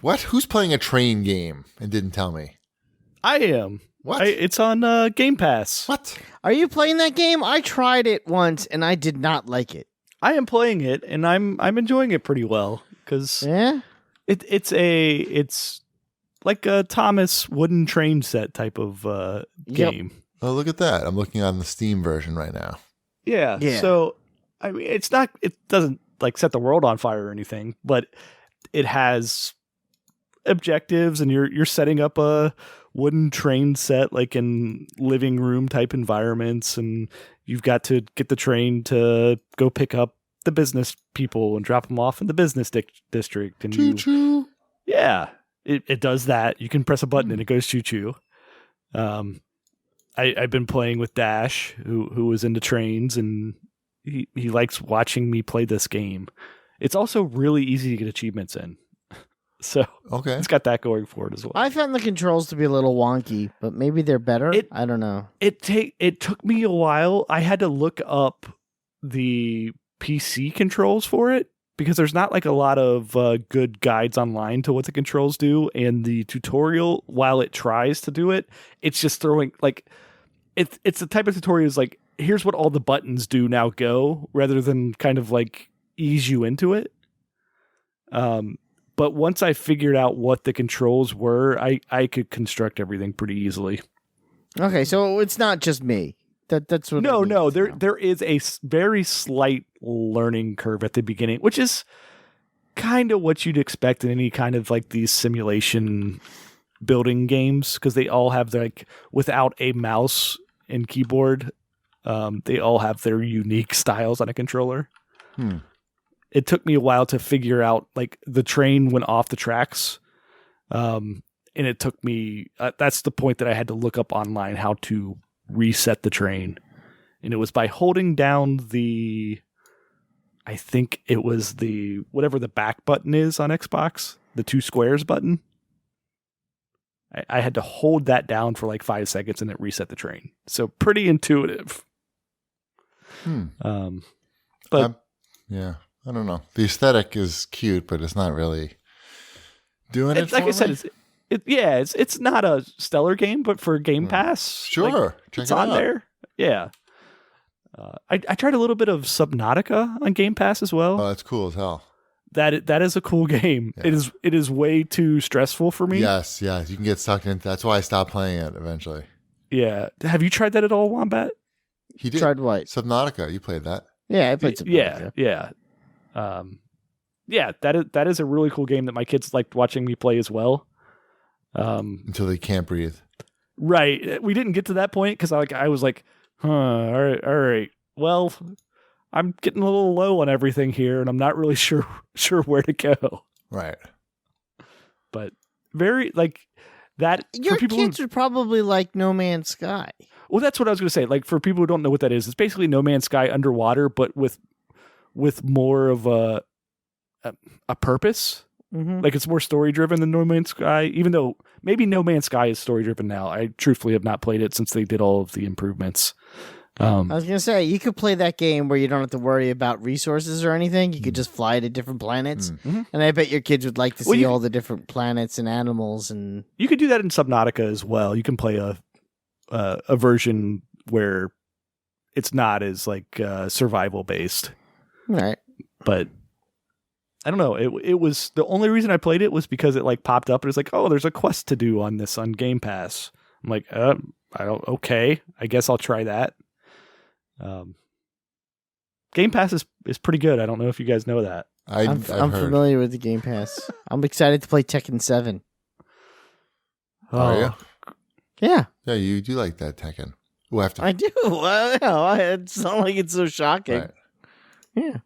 What? Who's playing a train game and didn't tell me? I am. What? It's on Game Pass. What? Are you playing that game? I tried it once and I did not like it. I am playing it and I'm enjoying it pretty well because Yeah? it's like a Thomas wooden train set type of game. Oh, look at that. I'm looking on the Steam version right now. Yeah. So I mean, it doesn't like set the world on fire or anything, but it has objectives and you're setting up a wooden train set like in living room type environments, and you've got to get the train to go pick up the business people and drop them off in the business district. And Choo-choo. Yeah, it does that. You can press a button and it goes choo-choo. I've been playing with Dash, who was into trains, and he likes watching me play this game. It's also really easy to get achievements in. So Okay. it's got that going for it as well. I found the controls to be a little wonky, but maybe they're better. I don't know. It took me a while. I had to look up the PC controls for it because there's not like a lot of good guides online to what the controls do, and the tutorial, while it tries to do it, it's just throwing like it's the type of tutorial is like, here's what all the buttons do, now go, rather than kind of like ease you into it. But once I figured out what the controls were, I could construct everything pretty easily. Okay, so it's not just me. That's what. No. There is a very slight learning curve at the beginning, which is kind of what you'd expect in any kind of like these simulation building games, because they all have like, without a mouse and keyboard, they all have their unique styles on a controller. It took me a while to figure out, like, the train went off the tracks. And it took me, that's the point that I had to look up online how to reset the train. And it was by holding down I think it was whatever the back button is on Xbox, the 2 squares button. I had to hold that down for like 5 seconds and it reset the train. So pretty intuitive. But yeah. I don't know. The aesthetic is cute, but it's not really doing it. Like I said, it's not a stellar game, but for Game Pass, sure, it's on there. Yeah. I tried a little bit of Subnautica on Game Pass as well. Oh, that's cool as hell. That is a cool game. Yeah. It is way too stressful for me. Yes, you can get sucked into. That's why I stopped playing it eventually. Yeah. Have you tried that at all, Wombat? He did. Tried what? Subnautica. You played that? Yeah, I played Subnautica. Yeah. That is a really cool game that my kids liked watching me play as well. Until they can't breathe. Right. We didn't get to that point because I was like, all right. Well, I'm getting a little low on everything here, and I'm not really sure where to go. Right. But very like that. Your kids would probably like No Man's Sky. Well, that's what I was going to say. Like, for people who don't know what that is, it's basically No Man's Sky underwater, but with more of a purpose. Mm-hmm. Like, it's more story driven than No Man's Sky, even though maybe No Man's Sky is story driven now. I truthfully have not played it since they did all of the improvements. I was going to say, you could play that game where you don't have to worry about resources or anything. You could just fly to different planets. Mm-hmm. And I bet your kids would like to see all the different planets and animals. And you could do that in Subnautica as well. You can play a version where it's not as like survival based. Right. But I don't know. It was the only reason I played it was because it like popped up and it's like, oh, there's a quest to do on this on Game Pass. I'm like, okay, I guess I'll try that. Game Pass is pretty good. I don't know if you guys know that. I'm familiar with the Game Pass. I'm excited to play Tekken 7. Are you? Yeah. Yeah, you do like that Tekken. I do. Well, it's not like it's so shocking. Right. Yeah.